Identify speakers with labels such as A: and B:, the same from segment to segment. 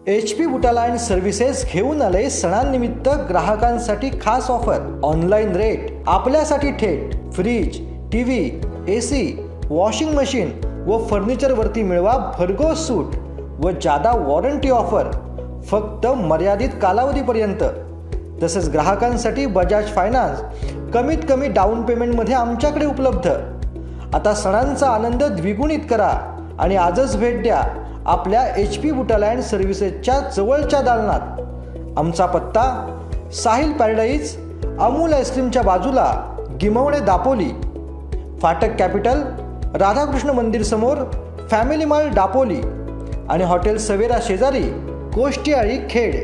A: HP बुटालायन services घेऊन आले सणांनिमित्त ग्राहकांसाठी खास ऑफर। ऑनलाईन रेट, आपल्यासाठी थेट fridge, TV, AC, washing machine व फर्निचर वरती मिळवा भरघोस सूट व जादा वॉरंटी ऑफर फक्त मर्यादित कालावधीपर्यंत। तसेच ग्राहकांसाठी बजाज फायनान्स कमीत कमी डाऊन पेमेंटमध्ये आमच्याकडे उपलब्ध। आता सणांचा आनंद द्विगुणित करा आणि आजच भेट द्या आपल्या HP बुटालायन सर्व्हिसेसच्या जवळच्या दालनात। आमचा पत्ता साहिल पॅराडाईज, अमूल आईस्क्रीमच्या बाजूला, गिमवणे, दापोली। फाटक कॅपिटल, राधाकृष्ण मंदिर समोर, फॅमिली मॉल दापोली आणि हॉटेल सवेरा शेजारी, कोष्टीआळी, खेड।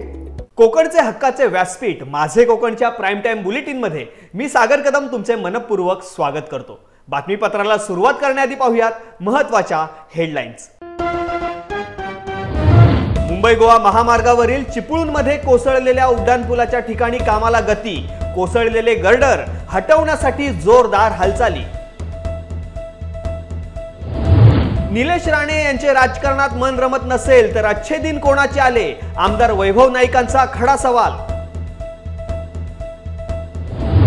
B: कोकणचे हक्काचे व्यासपीठ माझे कोकणच्या प्राईम टाइम बुलेटिन मध्ये मी सागर कदम तुमचे मनपूर्वक स्वागत करतो। बातमीपत्राला सुरुवात करण्याआधी पाहूयात महत्त्वाच्या हेडलाईन्स। मुंबई गोवा महामार्गावरील चिपळूणमध्ये कोसळलेल्या उड्डाणपुलाच्या ठिकाणी कामाला गती। कोसळलेले गर्डर हटवण्यासाठी जोरदार हालचाली। निलेश राणे यांचे राजकारणात मन रमत नसेल तर अच्छे दिन कोणाचे आले, आमदार वैभव नाईकांचा खडा सवाल।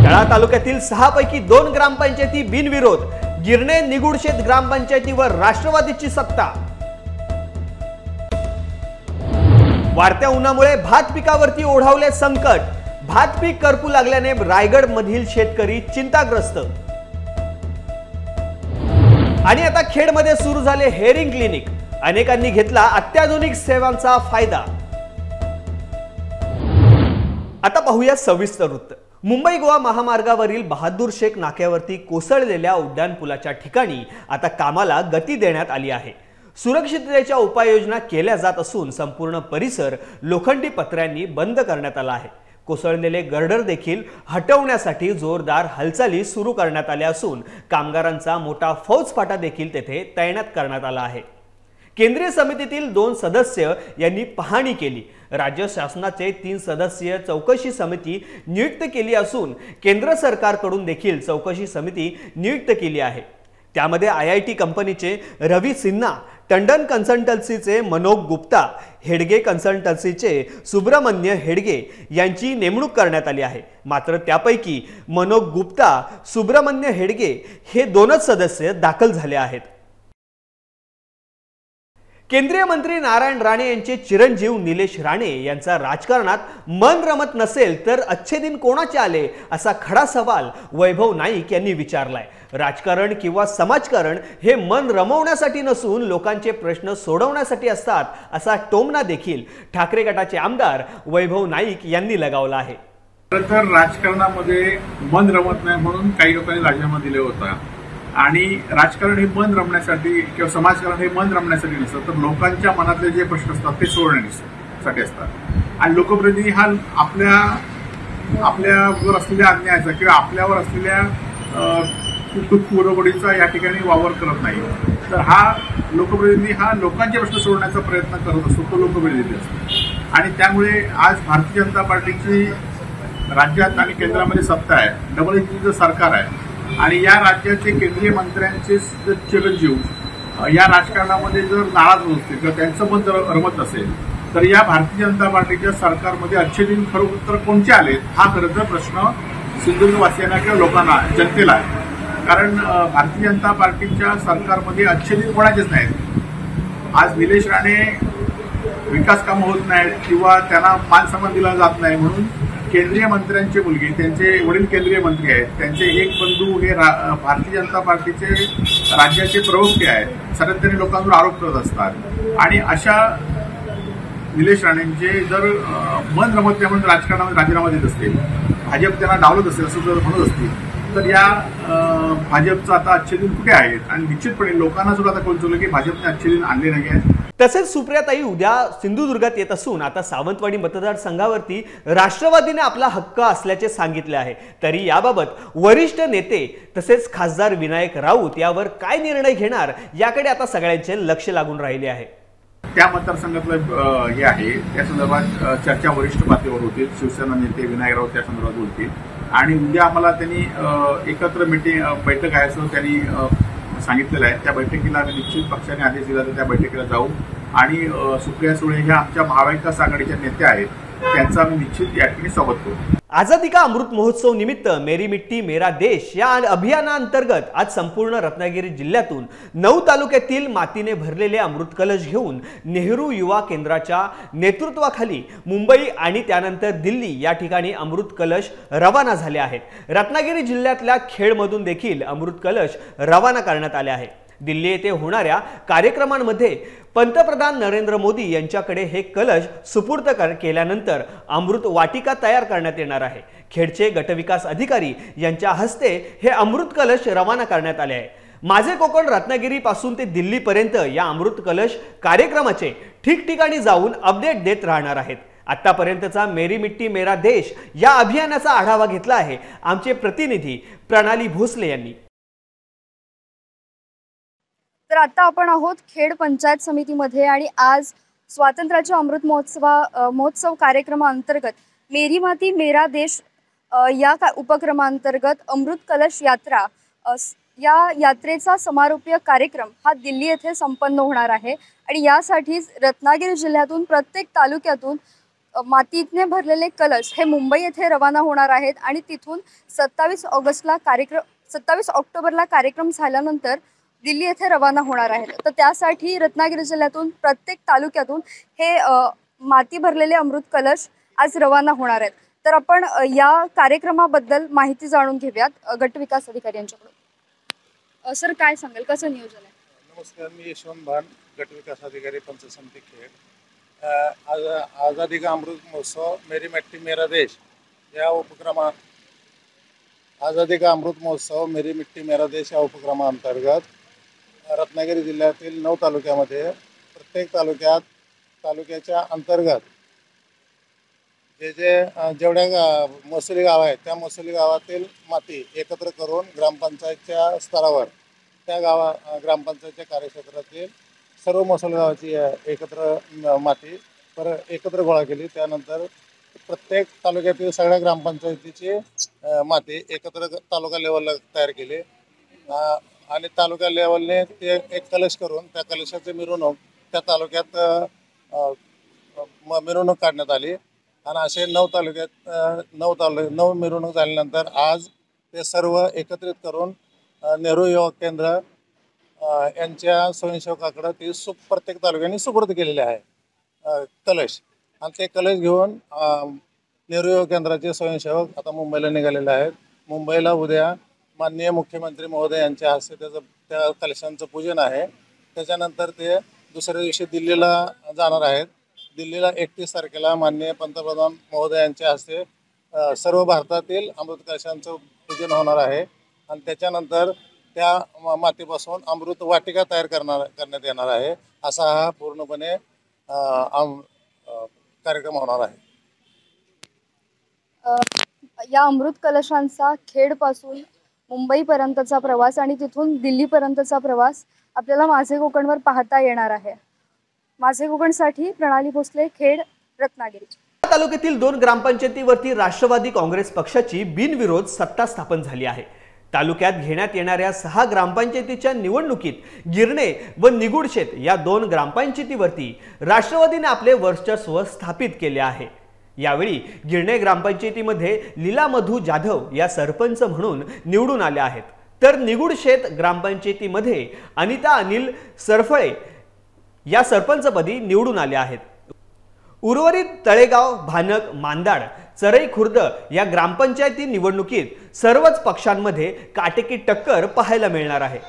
B: तळा तालुक्यातील 6 पैकी 2 ग्रामपंचायती बिनविरोध, गिरणे निगुडशेत ग्रामपंचायतीवर राष्ट्रवादीची सत्ता। वाढत्या उन्हामुळे भात पिकावरती ओढावले संकट, भात पीक करपू लागल्याने रायगड मधील शेतकरी चिंताग्रस्त। आणि आता खेडमध्ये सुरू झाले हेअरिंग क्लिनिक, अनेकांनी घेतला अत्याधुनिक सेवांचा फायदा। आता पाहूया सविस्तर वृत्त। मुंबई गोवा महामार्गावरील बहादूर शेख नाक्यावरती कोसळलेल्या उड्डाणपुलाच्या ठिकाणी आता कामाला गती देण्यात आली आहे। सुरक्षिततेच्या उपाययोजना केल्या जात असून संपूर्ण परिसर लोखंडी पत्र्यांनी बंद करण्यात आला आहे। कोसळलेले गर्डर देखील हटवण्यासाठी जोरदार हालचाली सुरू करण्यात आल्या असून कामगारांचा मोठा फौजफाटा देखील तेथे तैनात करण्यात आला आहे। केंद्रीय समितीतील 2 सदस्य यांनी पाहणी केली। राज्य शासनाचे 3 सदस्यीय चौकशी समिती नियुक्त केली असून केंद्र सरकारकडून देखील चौकशी समिती नियुक्त केली आहे। त्यामध्ये IIT कंपनीचे रवी सिन्हा, टंडन कन्सल्टन्सीचे मनोज गुप्ता, हेडगे कन्सल्टन्सीचे सुब्रमण्य हेडगे यांची नेमणूक करण्यात आली आहे। मात्र त्यापैकी मनोज गुप्ता, सुब्रमण्य हेडगे हे 2च सदस्य दाखल झाले आहेत। केंद्रीय मंत्री नारायण राणे यांचे चिरंजीव निलेश राणे यांचा राजकारणात मन रमत नसेल तर अच्छे दिन कोणाचे आले, असा खडा सवाल वैभव नाईक यांनी विचारलाय। राजकारण किंवा समाजकारण हे मन रमवण्यासाठी नसून लोकांचे प्रश्न सोडवण्यासाठी असतात, असा टोमणा देखील ठाकरे गटाचे आमदार वैभव नाईक यांनी लगावला आहे।
C: तर राजकारणामध्ये मन रमत नाही म्हणून काही लोकांनी राजीनामा दिले होता आणि राजकारण हे मन रमण्यासाठी किंवा समाजकारण हे मन रमण्यासाठी नसतं, तर लोकांच्या मनातले जे प्रश्न असतात ते सोडवण्यासाठी असतात। आणि लोकप्रतिनिधी हा आपल्यावर असलेल्या अन्यायाचा किंवा आपल्यावर असलेल्या कुरबडीचा या ठिकाणी वावर करत नाही। तर हा लोकप्रतिनिधी हा लोकांचे प्रश्न सोडवण्याचा प्रयत्न करत असतो, तो लोकप्रतिनिधी असतो। आणि त्यामुळे आज भारतीय जनता पार्टीची राज्यात आणि केंद्रामध्ये सत्ता आहे, डबल इंजिनचं सरकार आहे आणि या राज्याचे केंद्रीय मंत्र्यांचे चिरंजीव या राजकारणामध्ये जर नाराज होत असतील किंवा त्यांचं मन जर रमत असेल तर या भारतीय जनता पार्टीच्या सरकारमध्ये अच्छे दिन खरोखर कोणते आले, हा खरं तर प्रश्न सिंधुदुर्गवासियांना किंवा लोकांना, जनतेला आहे। कारण भारतीय जनता पार्टीच्या सरकारमध्ये अच्छे दिन कोणाचेच नाहीत। आज निलेश राणे विकास कामं होत नाहीत किंवा त्यांना मान सन्मान दिला जात नाही म्हणून केंद्रीय मंत्र्यांचे मुलगे, त्यांचे वडील केंद्रीय मंत्री आहेत, त्यांचे एक बंधू हे भारतीय जनता पार्टीचे राज्याचे प्रवक्ते आहेत, सातत्याने लोकांवर आरोप करत असतात। आणि अशा निलेश राणेंचे जर मन रमत नाही म्हणून राजकारणामध्ये राजीनामा देत असतील, भाजप त्यांना डावलत असेल असं जर म्हणत असतील तर या भाजपचं आता अच्छे दिन कुठे आहेत। आणि निश्चितपणे लोकांना सुद्धा आता कळलं की भाजपने अच्छे दिन आणले नाही आहेत।
B: तसेच सुप्रियाताई उद्या सिंधुदुर्गात येत असून आता सावंतवाडी मतदारसंघावरती राष्ट्रवादीने आपला हक्क असल्याचे सांगितले आहे। तरी याबाबत वरिष्ठ नेते तसेच खासदार विनायक राऊत यावर काय निर्णय घेणार याकडे आता सगळ्यांचे लक्ष लागून राहिले आहे।
C: त्या मतदारसंघातलं हे आहे त्या संदर्भात चर्चा वरिष्ठ पातळीवर होतील। शिवसेना नेते विनायक राऊत त्या संदर्भात बोलतील आणि उद्या आम्हाला त्यांनी एकत्र बैठक आहे असं त्यांनी सांगितलेलं आहे। त्या बैठकीला आम्ही निश्चित पक्षाने आदेश दिला तर त्या बैठकीला जाऊ आणि सुप्रिया सुळे ह्या आमच्या महाविकास आघाडीच्या नेत्या आहेत, त्यांचा आम्ही निश्चित या ठिकाणी स्वागत करू.
B: आझादी का अमृत महोत्सव निमित्त मेरी मिट्टी मेरा देश या अभियानाअंतर्गत आज संपूर्ण रत्नागिरी जिल्ह्यातून 9 तालुक्यातील मातीने भरलेले अमृत कलश घेऊन नेहरू युवा केंद्राच्या नेतृत्वाखाली मुंबई आणि त्यानंतर दिल्ली या ठिकाणी अमृत कलश रवाना झाले आहेत. रत्नागिरी जिल्ह्यातल्या खेडमधून देखील अमृत कलश रवाना करण्यात आले आहे. दिल्ली येथे होणाऱ्या कार्यक्रमांमध्ये पंतप्रधान नरेंद्र मोदी यांच्याकडे हे कलश सुपूर्द केल्यानंतर अमृत वाटिका तयार करण्यात येणार आहे. खेडचे गटविकास अधिकारी यांच्या हस्ते हे अमृत कलश रवाना करण्यात आले आहे. माझे कोकण रत्नागिरी पासून ते दिल्ली पर्यंत या अमृत कलश कार्यक्रमाचे ठिकठिकाणी जाऊन अपडेट देत राहणार आहेत. आतापर्यंतचा मेरी मिट्टी मेरा देश या अभियानाचा आढावा घेतला आहे आमचे प्रतिनिधी प्रणाली भोसले यांनी.
D: तर आता आपण आहोत खेड पंचायत समितीमध्ये आणि आज स्वातंत्र्याच्या अमृत महोत्सव कार्यक्रमाअंतर्गत मेरी माती मेरा देश या उपक्रमांतर्गत अमृत कलश यात्रा या यात्रेचा समारोपीय कार्यक्रम हा दिल्ली येथे संपन्न होणार आहे. आणि यासाठीच रत्नागिरी जिल्ह्यातून प्रत्येक तालुक्यातून मातीने भरलेले कलश हे मुंबई येथे रवाना होणार आहेत आणि तिथून 27 ऑक्टोबरला कार्यक्रम झाल्यानंतर दिल्ली येथे रवाना होणार आहेत. तर त्यासाठी रत्नागिरी जिल्ह्यातून प्रत्येक तालुक्यातून हे माती भरलेले अमृत कलश आज रवाना होणार आहेत. तर आपण या कार्यक्रमाबद्दल माहिती जाणून घेऊयात गटविकास अधिकारी यांच्याकडून. सर, काय सांगाल, कसं नियोजन आहे?
E: नमस्कार, मी यशवंत भान, गटविकास अधिकारी पंचायत समिती खेड. आझादी का अमृत महोत्सव मेरी मिट्टी मेरा देश या आझादी का अमृत महोत्सव मेरी मिट्टी मेरा देश या उपक्रमाअंतर्गत रत्नागिरी जिल्ह्यातील 9 तालुक्यामध्ये प्रत्येक तालुक्याच्या अंतर्गत जेवढ्या महसुली गाव आहेत त्या महसुली गावातील माती एकत्र करून ग्रामपंचायतच्या स्तरावर त्या ग्रामपंचायतच्या कार्यक्षेत्रातील सर्व महसुली गावाची एकत्र माती एकत्र गोळा केली. त्यानंतर प्रत्येक तालुक्यातील सगळ्या ग्रामपंचायतीची माती एकत्र तालुका लेवलला तयार केली आणि तालुका लेवलने ते एक कलश करून त्या कलशाची मिरवणूक त्या तालुक्यात मिरवणूक काढण्यात आली. आणि असे 9 मिरवणूक झाल्यानंतर आज ते सर्व एकत्रित करून नेहरू युवा केंद्र यांच्या स्वयंसेवकाकडे ती प्रत्येक तालुक्याने सुपूर्द केलेले आहे कलश. आणि ते कलश घेऊन नेहरू युवा केंद्राचे स्वयंसेवक आता मुंबईला निघालेले आहेत. मुंबईला उद्या माननीय मुख्यमंत्री महोदय यांच्या हस्ते त्या कलशांचं पूजन आहे. त्याच्यानंतर ते दुसऱ्या दिवशी दिल्लीला जाणार आहेत. दिल्लीला 31 तारखेला माननीय पंतप्रधान महोदय यांच्या हस्ते सर्व भारतातील अमृत कलशांचं पूजन होणार आहे. आणि त्याच्यानंतर त्या मातीपासून अमृत वाटिका तयार करण्यात येणार आहे. असा हा पूर्णपणे कार्यक्रम होणार आहे.
D: या अमृत कलशांचा खेडपासून मुंबईपर्यंतचा प्रवास आणि तिथून दिल्लीपर्यंतचा प्रवास आपल्याला माझे कोकणवर पाहता येणार आहे. माझे कोकणसाठी प्रणाली भोसले, खेड, रत्नागिरी.
B: तालुक्यातील 2 ग्रामपंचायतीवरती राष्ट्रवादी काँग्रेस पक्षाची बिनविरोध सत्ता स्थापन झाली आहे. तालुक्यात घेण्यात येणाऱ्या 6 ग्रामपंचायतीच्या निवडणुकीत गिरणे व निगुडशेत या 2 ग्रामपंचायतीवरती राष्ट्रवादीने आपले वर्चस्व स्थापित केले आहे. यावेळी गिरणे ग्रामपंचायतीमध्ये लीला मधू जाधव या सरपंच म्हणून निवडून आल्या आहेत. तर निगुडशेत ग्रामपंचायतीमध्ये अनिता अनिल सरफळे या सरपंचपदी निवडून आल्या आहेत. उर्वरित तळेगाव, भानक, मांदाड, चरई खुर्द या ग्रामपंचायती निवडणुकीत सर्वच पक्षांमध्ये काटेकी टक्कर पाहायला मिळणार आहे.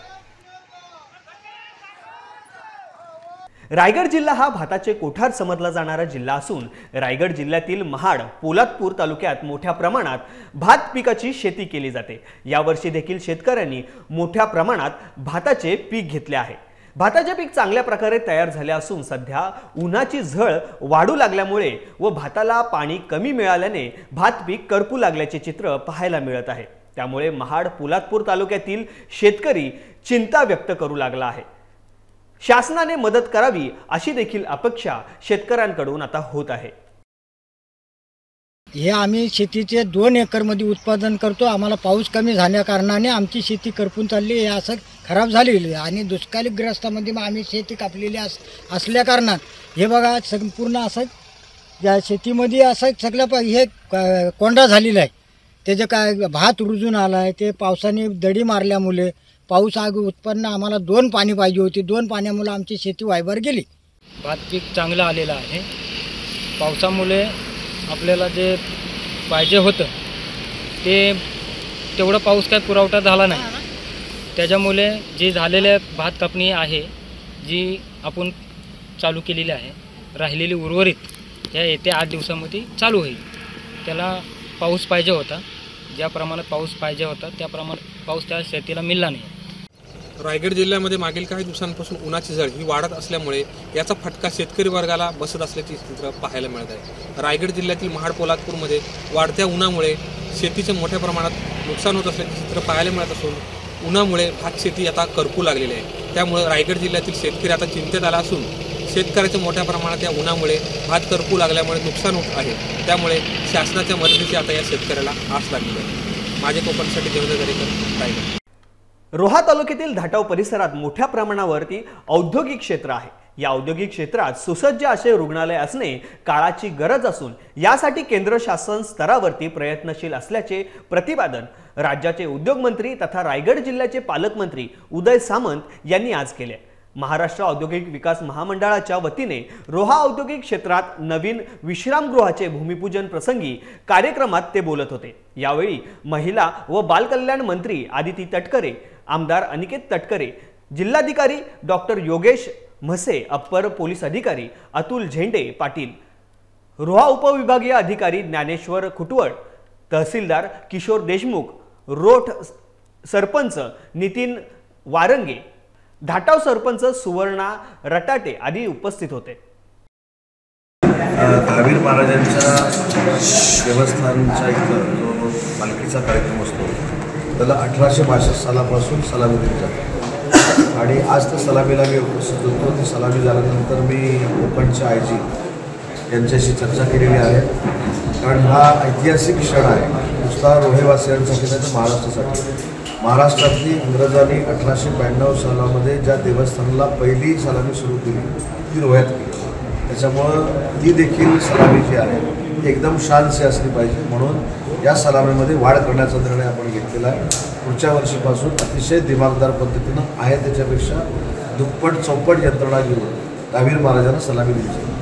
B: रायगड जिल्हा हा भाताचे कोठार समजला जाणारा जिल्हा असून रायगड जिल्ह्यातील महाड, पोलादपूर तालुक्यात मोठ्या प्रमाणात भात पिकाची शेती केली जाते. यावर्षी देखील शेतकऱ्यांनी मोठ्या प्रमाणात भाताचे पीक घेतले आहे. भाताचे पीक चांगल्या प्रकारे तयार झाले असून सध्या उन्हाची झळ वाढू लागल्यामुळे व भाताला पाणी कमी मिळाल्याने भात पीक करपू लागल्याचे चित्र पाहायला मिळत आहे. त्यामुळे महाड, पोलादपूर तालुक्यातील शेतकरी चिंता व्यक्त करू लागला आहे. शासनाने मदत करावी अशी देखील अपेक्षा शेतकऱ्यांकडून आता होत आहे.
F: हे आम्ही शेतीचे 2 एकरमध्ये उत्पादन करतो. आम्हाला पाऊस कमी झाल्या कारणाने आमची शेती करपून चालली हे असं खराब झालेली आहे आणि दुष्काळीग्रस्तामध्ये मग आम्ही शेती कापलेली असल्या कारणात हे बघा संपूर्ण असं या शेतीमध्ये असं सगळं हे कोंडा झालेला आहे. त्याचं काय भात रुजून आला आहे. ते पावसाने दडी मारल्यामुळे पाऊस उत्पन्न आम्हाला 2 पाणी पाहिजे होती. 2 पाण्यामुळे आमची शेती वायबर गेली.
G: भात पीक चांगलं आलेलं आहे. पावसामुळे आपल्याला जे पाहिजे होतं ते तेवढा पाऊस काय पुरवठा झाला नाही. त्याच्यामुळे जी झालेल्या भात कापणी आहे जी आपण चालू केलेली आहे राहिलेली उर्वरित ह्या येत्या 8 दिवसामध्ये चालू होईल. त्याला पाऊस पाहिजे होता. ज्या प्रमाणात पाऊस पाहिजे होता त्या प्रमाणात पाऊस त्या शेतीला मिळाला नाही.
H: रायगड जिल्ह्यामध्ये मागील काही दिवसांपासून उन्हाची झळ ही वाढत असल्यामुळे याचा फटका शेतकरी वर्गाला बसत असल्याची चित्र पाहायला मिळत आहे. रायगड जिल्ह्यातील महाड पोलादपूरमध्ये वाढत्या उन्हामुळे शेतीचे मोठ्या प्रमाणात नुकसान होत असल्याचे चित्र पाहायला मिळत असून उन्हामुळे भात शेती आता करपू लागलेली आहे. त्यामुळे रायगड जिल्ह्यातील शेतकरी आता चिंतेत आला असून शेतकऱ्याच्या मोठ्या प्रमाणात या उन्हामुळे भात करपू लागल्यामुळे नुकसान होत आहे. त्यामुळे शासनाच्या मदतीची आता या शेतकऱ्याला आस लागली आहे. माझे कोकणसाठी देवेंद्र दरेकर, रायगड.
B: रोहा तालुक्यातील धाटाव परिसरात मोठ्या प्रमाणावरती औद्योगिक क्षेत्र आहे. या औद्योगिक क्षेत्रात सुसज्ज असे रुग्णालय असणे काळाची गरज असून यासाठी केंद्र शासन स्तरावरती प्रयत्नशील असल्याचे प्रतिपादन राज्याचे उद्योग मंत्री तथा रायगड जिल्ह्याचे पालकमंत्री उदय सामंत यांनी आज केले. महाराष्ट्र औद्योगिक विकास महामंडळाच्या वतीने रोहा औद्योगिक क्षेत्रात नवीन विश्रामगृहाचे भूमिपूजन प्रसंगी कार्यक्रमात ते बोलत होते. यावेळी महिला व बालकल्याण मंत्री आदिती तटकरे, आमदार अनिकेत तटकरे, जिल्हाधिकारी doctor Yogesh Mhase, upper police अधिकारी अतुल झेंडे पाटील, रोहा उपविभागीय अधिकारी ज्ञानेश्वर खुटवड, तहसीलदार किशोर देशमुख, रोठ सरपंच नितीन वारंगे, धाटाव सरपंच सुवर्णा रटाटे आदी उपस्थित होते.
I: दहावीर महाराजांच्या देवस्थानचा इथं जो पालखीचा कार्यक्रम असतो त्याला 1862 सालापासून सलामी दिली जाते आणि आज त्या सलामीला मी उपस्थित होतो. ती सलामी झाल्यानंतर मी कोकणचे आयजी यांच्याशी चर्चा केलेली आहे. कारण हा ऐतिहासिक क्षण आहे नुसता रोहेवासियांसाठी नाही तर महाराष्ट्रासाठी. महाराष्ट्रातली इंग्रजांनी 1892 सालामध्ये ज्या देवस्थानाला पहिली सलामी सुरू केली ती रोह्यात केली. त्याच्यामुळं ती देखील सलामी जी आहे ती एकदम शानशी असली पाहिजे. म्हणून या सलामीमध्ये वाढ करण्याचा निर्णय आपण घेतलेला आहे. पुढच्या वर्षीपासून अतिशय दिमागदार पद्धतीनं आहे त्याच्यापेक्षा दुप्पट चौपट यंत्रणा घेऊन दहावीर महाराजांना सलामी दिली जाईल.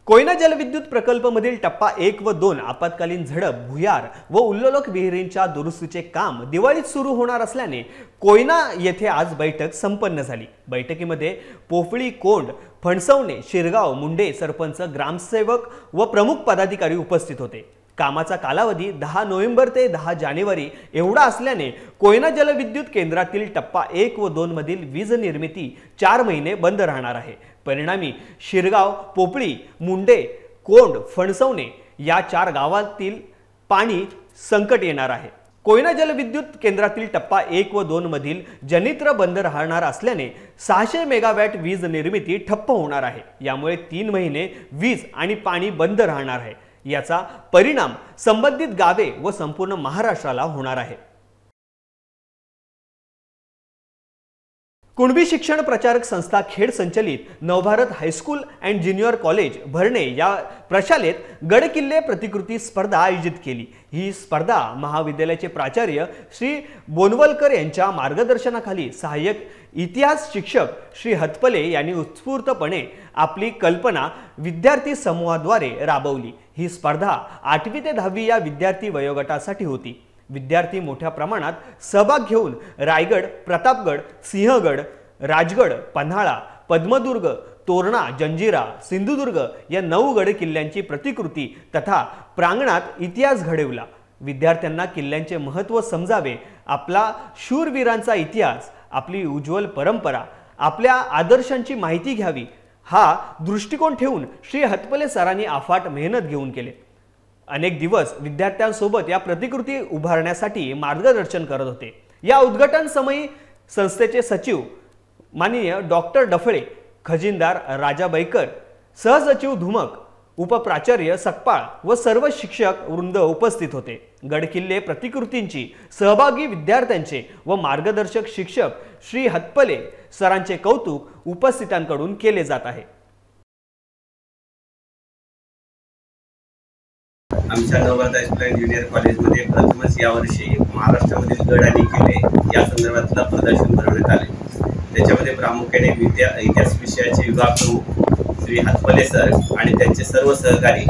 B: कोयना जलविद्युत प्रकल्पमधील टप्पा 1 व 2 आपत्कालीन झडप, भुयार व उल्लोलक विहिरींच्या दुरुस्तीचे काम दिवाळीत सुरू होणार असल्याने कोयना येथे आज बैठक संपन्न झाली. बैठकीमध्ये पोफळी, कोंड, फणसवणे, शिरगाव, मुंडे सरपंच, ग्रामसेवक व प्रमुख पदाधिकारी उपस्थित होते. कामाचा कालावधी 10 नोव्हेंबर ते 10 जानेवारी एवढा असल्याने कोयना जलविद्युत केंद्रातील टप्पा 1 व 2 मधील वीज निर्मिती 4 महिने बंद राहणार आहे. परिणामी शिरगाव, पोपळी, मुंडे, कोंड, फणसवणे या 4 गावातील पाणी संकट येणार आहे. कोयना जलविद्युत केंद्रातील टप्पा 1 व 2 मधील जनित्र बंद राहणार असल्याने 600 मेगावॅट वीज निर्मिती ठप्प होणार आहे. यामुळे 3 महिने वीज आणि पाणी बंद राहणार आहे. याचा परिणाम संबंधित गावे व संपूर्ण महाराष्ट्राला होणार आहे. कुणबी शिक्षण प्रचारक संस्था खेड संचलित नवभारत हायस्कूल अँड ज्युनियर कॉलेज भरणे या प्रशालेत गडकिल्ले प्रतिकृती स्पर्धा आयोजित केली. ही स्पर्धा महाविद्यालयाचे प्राचार्य श्री बोनवलकर यांच्या मार्गदर्शनाखाली सहाय्यक इतिहास शिक्षक श्री हतपले यांनी उत्स्फूर्तपणे आपली कल्पना विद्यार्थी समूहाद्वारे राबवली. ही स्पर्धा 8वी ते 10वी या विद्यार्थी वयोगटासाठी होती. विद्यार्थी मोठ्या प्रमाणात सहभाग घेऊन रायगड, प्रतापगड, सिंहगड, राजगड, पन्हाळा, पद्मदुर्ग, तोरणा, जंजिरा, सिंधुदुर्ग या 9 गड किल्ल्यांची प्रतिकृती तथा प्रांगणात इतिहास घडवला. विद्यार्थ्यांना किल्ल्यांचे महत्त्व समजावे, आपला शूरवीरांचा इतिहास, आपली उज्ज्वल परंपरा, आपल्या आदर्शांची माहिती घ्यावी हा दृष्टिकोन ठेवून श्री हतपले सरांनी अफाट मेहनत घेऊन केले. अनेक दिवस विद्यार्थ्यांसोबत या प्रतिकृती उभारण्यासाठी मार्गदर्शन करत होते. या उद्घाटन समयी संस्थेचे सचिव माननीय डॉक्टर डफळे, खजिनदार राजा बैकर, सहसचिव धुमक उपप्राचार्य सकपाळ व सर्व शिक्षक वृंद उपस्थित होते. गडकिल्ले प्रतिकृतींची सहभागी विद्यार्थ्यांचे व मार्गदर्शक शिक्षक श्री हतपले सरांचे कौतुक उपस्थितांकडून केले जात आहे.
J: आमच्या नवभारत हायस्कूल ज्युनियर कॉलेजमध्ये प्रथमच यावर्षी महाराष्ट्रामधील गड आणि किल्ले या संदर्भातलं प्रदर्शन भरवण्यात आले. त्याच्यामध्ये प्रामुख्याने इतिहास विषयाचे विभाग प्रमुख श्री हतपले सर आणि त्यांचे सर्व सहकारी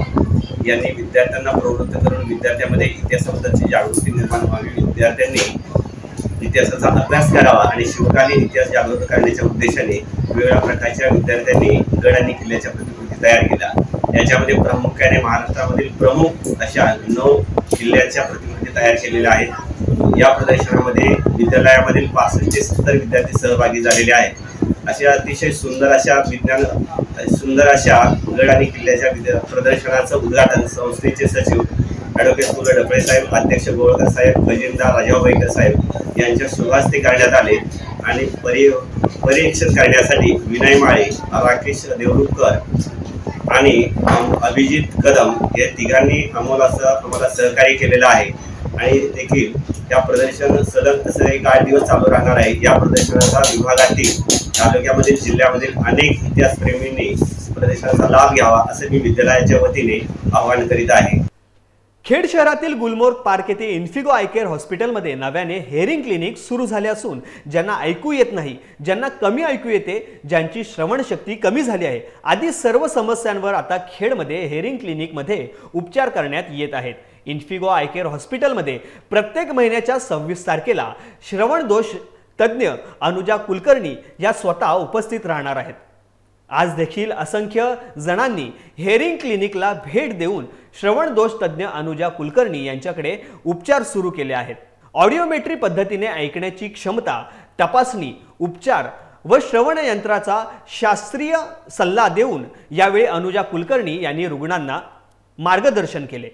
J: यांनी विद्यार्थ्यांना प्रवृत्त करून विद्यार्थ्यांमध्ये इतिहासाबद्दलची जागृती निर्माण व्हावी, विद्यार्थ्यांनी इतिहासाचा अभ्यास करावा आणि शिवकालीन इतिहास जागृत करण्याच्या उद्देशाने वेगवेगळ्या प्रकारच्या विद्यार्थ्यांनी गड आणि किल्ल्याच्या प्रतिकृती तयार केल्या. याच्यामध्ये प्रामुख्याने महाराष्ट्रामधील प्रमुख अशा 9 किल्ल्याच्या प्रतिकृती तयार केलेल्या आहेत. या प्रदर्शनामध्ये विद्यालयामधील 65 ते 70 विद्यार्थी सहभागी झालेले आहेत. अशा अतिशय सुंदर अशा गड आणि किल्ल्याच्या प्रदर्शनाचं उद्घाटन संस्थेचे सचिव ॲडव्होकेट सुगड डफळे साहेब, अध्यक्ष गोळकर साहेब, खजिनदार राजाभाऊ बैकर साहेब यांच्या शुभहस्ते करण्यात आले आणि परीक्षण करण्यासाठी विनय माळे, राकेश देवरुखकर आणि अभिजित कदम या तिघांनी आम्हाला सहकार्य केलेलं आहे. आणि देखील या प्रदर्शन सलग 8 दिवस चालू राहणार आहे. या प्रदर्शनाचा विभागातील, तालुक्यामधील, जिल्ह्यामधील अनेक इतिहासप्रेमींनी प्रदर्शनाचा लाभ घ्यावा असं मी विद्यालयाच्या वतीने आवाहन करीत आहे.
B: खेड शहरातील गुलमोर्ग पार्क येथे इन्फिगो आय केअर हॉस्पिटलमध्ये नव्याने हेअरिंग क्लिनिक सुरू झाले असून ज्यांना ऐकू येत नाही, ज्यांना कमी ऐकू येते, ज्यांची श्रवणशक्ती कमी झाली आहे आदी सर्व समस्यांवर आता खेडमध्ये हेअरिंग क्लिनिकमध्ये उपचार करण्यात येत आहेत. इन्फिगो आय केअर हॉस्पिटलमध्ये प्रत्येक महिन्याच्या 26 तारखेला श्रवण दोष तज्ज्ञ अनुजा कुलकर्णी या स्वतः उपस्थित राहणार आहेत. आज देखील असंख्य जणांनी हेअरिंग क्लिनिकला भेट देऊन श्रवण दोष तज्ज्ञ अनुजा कुलकर्णी यांच्याकडे उपचार सुरू केले आहेत. ऑडिओमेट्री पद्धतीने ऐकण्याची क्षमता तपासणी, उपचार व श्रवण यंत्राचा शास्त्रीय सल्ला देऊन यावेळी अनुजा कुलकर्णी यांनी रुग्णांना मार्गदर्शन केले.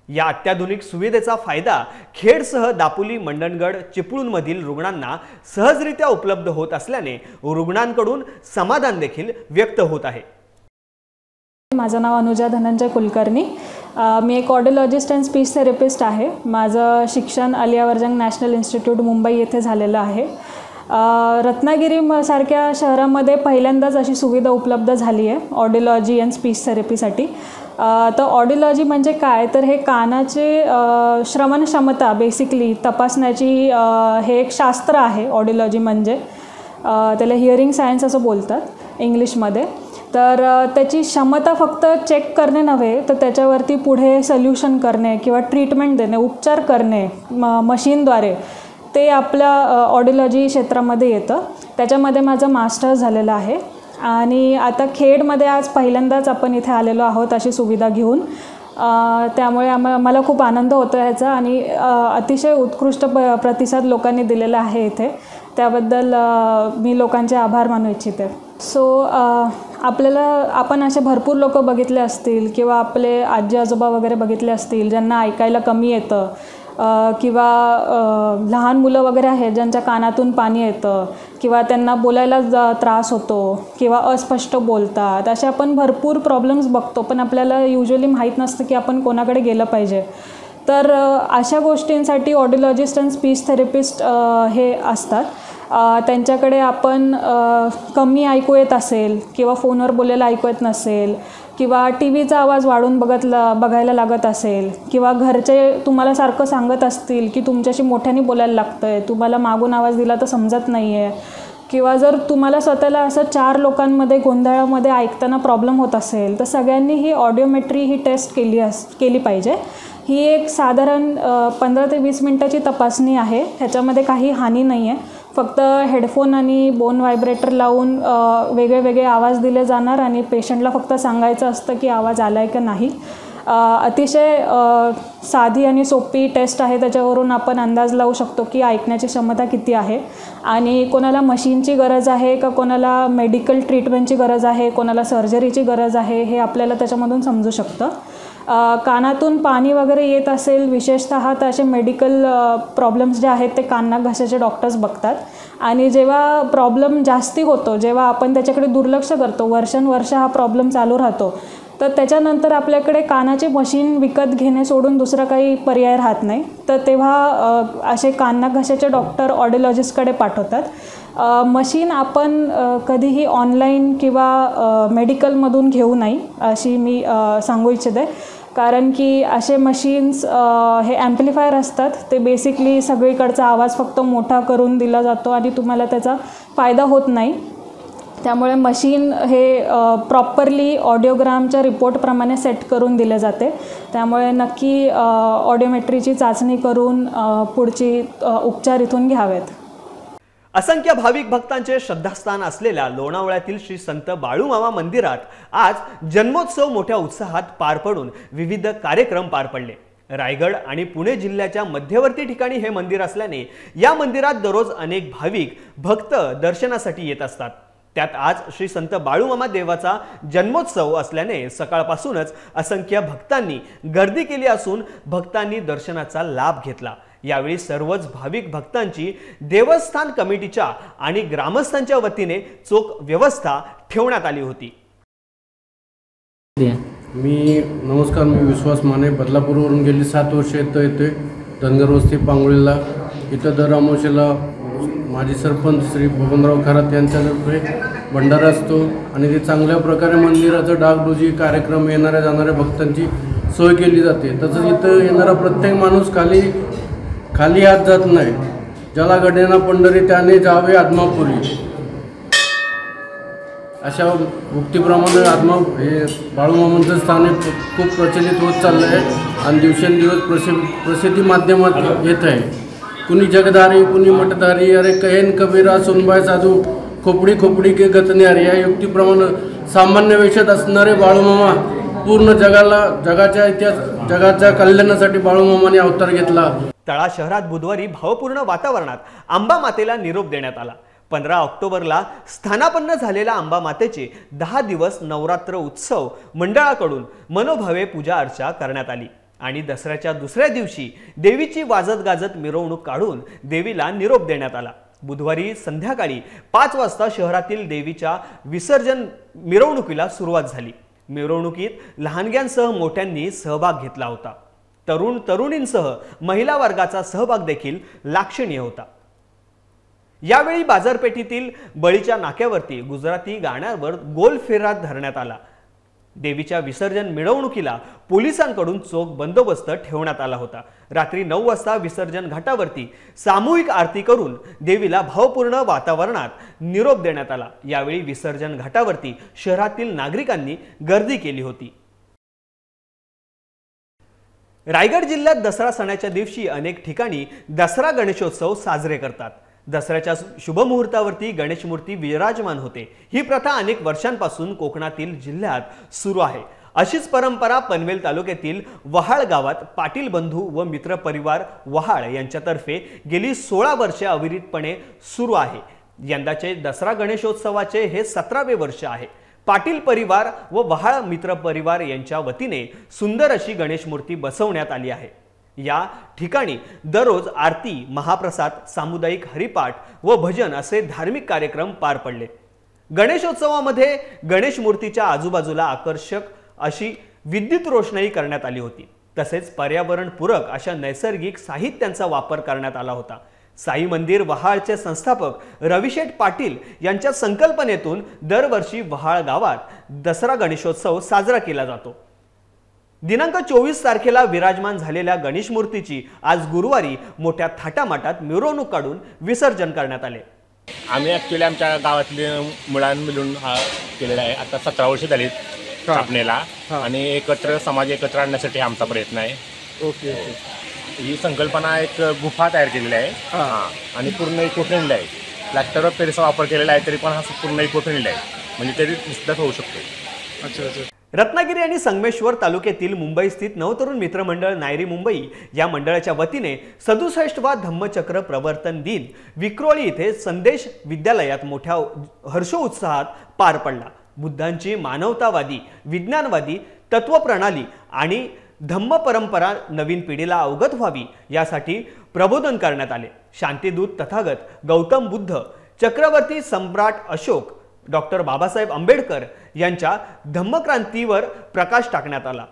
B: या अत्याधुनिक सुविधेचा फायदा खेडसह दापोली, मंडणगड, चिपळूणमधील रुग्णांना सहजरित्या उपलब्ध होत असल्याने रुग्णांकडून समाधान देखील व्यक्त होत आहे.
K: माझं नाव अनुजा धनंजय कुलकर्णी. मी एक ऑडिओलॉजिस्ट अँड स्पीच थेरपिस्ट आहे. माझं शिक्षण अलिया वर्जंग नॅशनल इन्स्टिट्यूट मुंबई येथे झालेलं आहे. रत्नागिरी सारख्या शहरामध्ये पहिल्यांदाच अशी सुविधा उपलब्ध झाली आहे ऑडिओलॉजी अँड स्पीच थेरपीसाठी. तर ऑडिओलॉजी म्हणजे काय, तर हे कानाचे श्रवण क्षमता बेसिकली तपासण्याची हे एक शास्त्र आहे. ऑडिओलॉजी म्हणजे त्याला हिअरिंग सायन्स असं बोलतात इंग्लिशमध्ये. तर त्याची क्षमता फक्त चेक करणे नव्हे, तर त्याच्यावरती पुढे सोल्युशन करणे किंवा ट्रीटमेंट देणे, उपचार करणे मशीनद्वारे, ते आपल्या ऑडिओलॉजी क्षेत्रामध्ये येतं. त्याच्यामध्ये माझं मास्टर्स झालेलं आहे आणि आता खेडमध्ये आज पहिल्यांदाच आपण इथे आलेलो आहोत अशी सुविधा घेऊन. त्यामुळे मला खूप आनंद होतो ह्याचा आणि अतिशय उत्कृष्ट प्रतिसाद लोकांनी दिलेला आहे इथे. त्याबद्दल मी लोकांचे आभार मानू इच्छिते. आपण असे भरपूर लोक बघितले असतील किंवा आपले आजी आजोबा वगैरे बघितले असतील ज्यांना ऐकायला कमी येतं किंवा लहान मुलं वगैरे आहेत ज्यांच्या कानातून पाणी येतं किंवा त्यांना बोलायला त्रास होतो किंवा अस्पष्ट बोलतात. असे आपण भरपूर प्रॉब्लेम्स बघतो, पण आपल्याला युजली माहीत नसतं की आपण कोणाकडे गेलं पाहिजे. तर अशा गोष्टींसाठी ऑडिओलॉजिस्ट अँड स्पीच थेरपिस्ट हे असतात. त्यांच्याकडे आपण कमी ऐकू येत असेल किंवा फोनवर बोलायला ऐकू येत नसेल किंवा टी व्हीचा आवाज वाढून बघायला लागत असेल किंवा घरचे तुम्हाला सारखं सांगत असतील की तुमच्याशी मोठ्याने बोलायला लागतं आहे, तुम्हाला मागून आवाज दिला तर समजत नाही आहे, किंवा जर तुम्हाला स्वतःला असं 4 लोकांमध्ये गोंधळामध्ये ऐकताना प्रॉब्लेम होत असेल, तर सगळ्यांनी ही ऑडिओमेट्री ही टेस्ट केली पाहिजे. ही एक साधारण 15 ते 20 मिनटाची तपासणी आहे. ह्याच्यामध्ये काही हानी नाही आहे. फक्त हेडफोन आणि बोन व्हायब्रेटर लावून वेगळे आवाज दिले जाणार आणि पेशंटला फक्त सांगायचं असतं की आवाज आला आहे का नाही. अतिशय साधी आणि सोपी टेस्ट आहे. त्याच्यावरून आपण अंदाज लावू शकतो की ऐकण्याची क्षमता किती आहे आणि कोणाला मशीनची गरज आहे का कोणाला मेडिकल ट्रीटमेंटची गरज आहे, कोणाला सर्जरीची गरज आहे, हे आपल्याला त्याच्यामधून समजू शकतं. कानातून पाणी वगैरे येत असेल विशेषतः तर असे मेडिकल प्रॉब्लेम्स जे आहेत ते कान नाक घशाचे डॉक्टर्स बघतात. आणि जेव्हा प्रॉब्लेम जास्ती होतो, जेव्हा आपण त्याच्याकडे दुर्लक्ष करतो, वर्षानुवर्ष हा प्रॉब्लेम चालू राहतो, तर त्याच्यानंतर आपल्याकडे कानाचे मशीन विकत घेणे सोडून दुसरा काही पर्याय राहत नाही. तर तेव्हा असे कान नाक घशाचे डॉक्टर ऑडिओलॉजिस्टकडे पाठवतात. मशीन आपण कधीही ऑनलाईन किंवा मेडिकलमधून घेऊ नये अशी मी सांगू इच्छिते. कारण की असे मशीन्स हे ॲम्प्लिफायर असतात. ते बेसिकली सगळीकडचा आवाज फक्त मोठा करून दिला जातो आणि तुम्हाला त्याचा फायदा होत नाही. त्यामुळे मशीन हे प्रॉपरली ऑडिओग्रामच्या रिपोर्टप्रमाणे सेट करून दिले जाते. त्यामुळे नक्की ऑडिओमेट्रीची चाचणी करून पुढची उपचार इथून घ्यावेत.
B: असंख्य भाविक भक्तांचे श्रद्धास्थान असलेल्या लोणावळ्यातील श्री संत बाळूमामा मंदिरात आज जन्मोत्सव मोठ्या उत्साहात पार पडून विविध कार्यक्रम पार पडले. रायगड आणि पुणे जिल्ह्याच्या मध्यवर्ती ठिकाणी हे मंदिर असल्याने या मंदिरात दररोज अनेक भाविक भक्त दर्शनासाठी येत असतात. त्यात आज श्री संत बाळूमामा देवाचा जन्मोत्सव असल्याने सकाळपासूनच असंख्य भक्तांनी गर्दी केली असून भक्तांनी दर्शनाचा लाभ घेतला. यावेळी सर्वच भाविक भक्तांची देवस्थान कमिटीच्या आणि ग्रामस्थांच्या वतीने चोख व्यवस्था ठेवण्यात आली होती.
L: नमस्कार, मी विश्वास माने बदलापूरवरून गेली 7 वर्ष येतोय धनगर वस्ती पांगोळीला. इथं दर अमावस्येला माजी सरपंच श्री बबनराव खरात यांच्यातर्फे भंडारा असतो आणि ते चांगल्या प्रकारे मंदिराचं डागडुजी कार्यक्रम येणाऱ्या जाणाऱ्या भक्तांची सोय केली जाते. तसंच इथं येणारा प्रत्येक माणूस खाली हात जात नाही. ज्याला गड्यांना पंढरी त्याने जावे आत्मापुरी अशा उक्तीप्रमाणे हे बाळूमामांचं स्थान खूप प्रचलित होत चाललं आहे आणि दिवसेंदिवस प्रसिद्धी माध्यमात येत आहे. कुणी जगधारी कुणी मठधारी, अरे कहेन कबीरा सोनबाई साधू खोपडी के गतन्यारी या युक्तीप्रमाणे सामान्य वेशात असणारे बाळूमामा पूर्ण जगाच्या कल्याणासाठी बाळूमामाने अवतार घेतला.
B: तळा शहरात बुधवारी भावपूर्ण वातावरणात अंबा मातेला निरोप देण्यात आला. 15 ऑक्टोबरला स्थानापन्न झालेल्या अंबा मातेचे 10 दिवस नवरात्र उत्सव मंडळाकडून मनोभावे पूजा अर्चा करण्यात आली आणि दसऱ्याच्या दुसऱ्या दिवशी देवीची वाजत गाजत मिरवणूक काढून देवीला निरोप देण्यात आला. बुधवारी संध्याकाळी 5 वाजता शहरातील देवीच्या विसर्जन मिरवणुकीला सुरुवात झाली. मिरवणुकीत लहानग्यांसह मोठ्यांनी सहभाग घेतला होता. तरुण तरुणींसह महिला वर्गाचा सहभाग देखील लक्षणीय होता. यावेळी बाजारपेठेतील बळीच्या नाक्यावरती गुजराती गाण्यावर गोल फेरा धरण्यात आला. देवीच्या विसर्जन मिरवणुकीला पोलिसांकडून चोख बंदोबस्त ठेवण्यात आला होता. रात्री 9 वाजता विसर्जन घाटावरती सामूहिक आरती करून देवीला भावपूर्ण वातावरणात निरोप देण्यात आला. यावेळी विसर्जन घाटावरती शहरातील नागरिकांनी गर्दी केली होती. रायगड जिल्ह्यात दसरा सणाच्या दिवशी अनेक ठिकाणी दसरा गणेशोत्सव साजरे करतात. दसऱ्याच्या शुभमुहूर्तावरती गणेश मूर्ती विराजमान होते. ही प्रथा अनेक वर्षांपासून कोकणातील जिल्ह्यात सुरू आहे. अशीच परंपरा पनवेल तालुक्यातील वहाळ गावात पाटील बंधू व मित्र परिवार वहाळ यांच्यातर्फे गेली 16 वर्षे अविरतपणे सुरू आहे. यंदाचे दसरा गणेशोत्सवाचे हे 17वे वर्ष आहे. पाटील परिवार व वहाळ मित्र परिवार यांच्या वतीने सुंदर अशी गणेश मूर्ती बसवण्यात आली आहे. या ठिकाणी दररोज आरती, महाप्रसाद, सामुदायिक हरिपाठ व भजन असे धार्मिक कार्यक्रम पार पडले. गणेशोत्सवामध्ये गणेश मूर्तीच्या आजूबाजूला आकर्षक अशी विद्युत रोषणाई करण्यात आली होती. तसेच पर्यावरणपूरक अशा नैसर्गिक साहित्यांचा वापर करण्यात आला होता. साई मंदिर वहाळचे संस्थापक रविशेठ पाटील यांच्या संकल्पनेतून दरवर्षी वहाळ गावात दसरा गणेशोत्सव साजरा केला जातो. दिनांक 24 तारखेला विराजमान झालेल्या गणेश मूर्तीची आज गुरुवारी मोठ्या थाटामाटात मिरवणूक काढून विसर्जन करण्यात आले.
M: आम्ही ॲक्च्युली आमच्या गावातले मुळांना मिळून हा केलेला आहे. आता 17 वर्ष झाली स्थापनेला आणि समाज एकत्र आणण्यासाठी आमचा प्रयत्न आहे.
N: ओके.
M: ही संकल्पना एक गुफा तयार केलेली आहे आणि पूर्ण इको फ्रेंडली आहे. प्लॅस्टर ऑफ पॅरिसचा वापर केलेला आहे तरी पण हा पूर्ण इको फ्रेंडली आहे, म्हणजे तरी निश्चित होऊ शकतो.
N: अच्छा.
B: रत्नागिरी आणि संगमेश्वर तालुक्यातील मुंबई स्थित नवतरुण मित्रमंडळ नायरी मुंबई या मंडळाच्या वतीने 67वा धम्मचक्र प्रवर्तन दिन विक्रोळी येथे संदेश विद्यालयात मोठ्या हर्षोत्साहात पार पडला. बुद्धांची मानवतावादी, विज्ञानवादी तत्वप्रणाली आणि धम्म परंपरा नवीन पिढीला अवगत व्हावी यासाठी प्रबोधन करण्यात आले. शांतीदूत तथागत गौतम बुद्ध, चक्रवर्ती सम्राट अशोक, डॉक्टर बाबासाहेब आंबेडकर यांच्या धम्मक्रांतीवर प्रकाश टाकण्यात आला।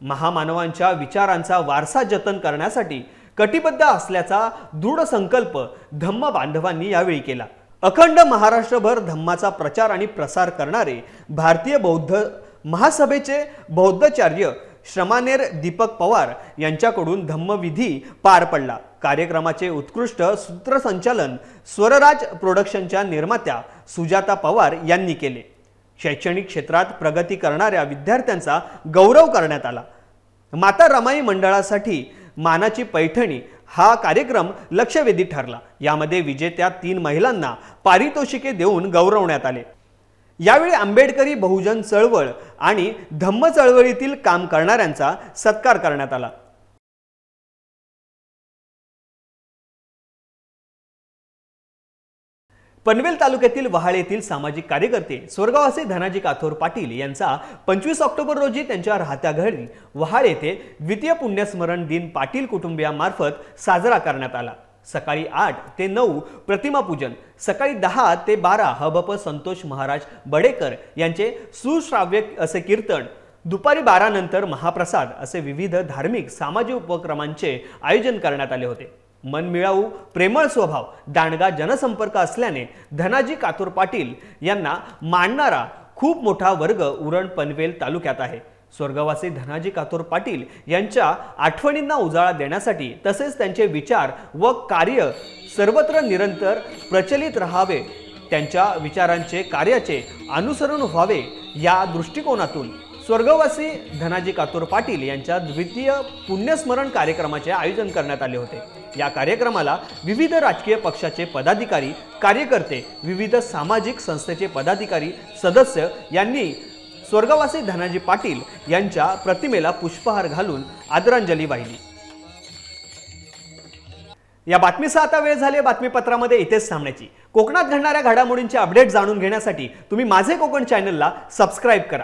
B: महामानवांच्या विचारांचा वारसा जतन करण्यासाठी कटिबद्ध असल्याचा दृढ संकल्प धम्म बांधवांनी यावेळी केला। अखंड महाराष्ट्रभर धम्माचा प्रचार आणि प्रसार करणारे भारतीय बौद्ध महासभेचे बौद्धाचार्य श्रमानेर दीपक पवार यांच्याकडून धम्मविधी पार पडला। कार्यक्रमाचे उत्कृष्ट सूत्रसंचालन स्वरराज प्रोडक्शनच्या निर्मात्या सुजाता पवार यांनी केले। शैक्षणिक क्षेत्रात प्रगती करणाऱ्या विद्यार्थ्यांचा गौरव करण्यात आला। माता रमाई मंडळासाठी मानाची पैठणी हा कार्यक्रम लक्षवेधी ठरला। यामध्ये विजेत्या 3 महिलांना पारितोषिके देऊन गौरवण्यात आले। यावेळी आंबेडकरी बहुजन चळवळ आणि धम्म चळवळीतील काम करणाऱ्यांचा सत्कार करण्यात आला। पनवेल तालुक्यातील वहाळ येथील सामाजिक कार्यकर्ते स्वर्गवासी धनाजी काथोर पाटील यांचा 25 ऑक्टोबर रोजी त्यांच्या राहत्या घरी वहाळ येथे द्वितीय पुण्यस्मरण दिन पाटील कुटुंबियांमार्फत साजरा करण्यात आला। सकाळी 8 ते 9 प्रतिमा पूजन, सकाळी 10 ते 12 हबप संतोष महाराज बडेकर यांचे सुश्राव्य असे कीर्तन, दुपारी 12 नंतर महाप्रसाद असे विविध धार्मिक सामाजिक उपक्रमांचे आयोजन करण्यात आले होते। मनमिळावू प्रेमळ स्वभाव, दांडगा जनसंपर्क असल्याने धनाजी काथोर पाटील यांना मानणारा खूप मोठा वर्ग उरण पनवेल तालुक्यात आहे। स्वर्गवासी धनाजी काथोर पाटील यांच्या आठवणींना उजाळा देण्यासाठी तसेच त्यांचे विचार व कार्य सर्वत्र निरंतर प्रचलित राहावे, त्यांच्या विचारांचे कार्याचे अनुसरण व्हावे या दृष्टिकोनातून स्वर्गवासी धनाजी काथोर पाटील यांच्या द्वितीय पुण्यस्मरण कार्यक्रमाचे आयोजन करण्यात आले होते। या कार्यक्रमाला विविध राजकीय पक्षाचे पदाधिकारी, कार्यकर्ते, विविध सामाजिक संस्थेचे पदाधिकारी, सदस्य यांनी स्वर्गवासी धनाजी पाटील यांच्या प्रतिमेला पुष्पहार घालून आदरांजली वाहिली। या बातमीचा आता वेळ झाली बातमीपत्रामध्ये इथेच थांबण्याची। कोकणात घडणाऱ्या घडामोडींचे अपडेट जाणून घेण्यासाठी तुम्ही माझे कोकण चॅनलला सबस्क्राइब करा।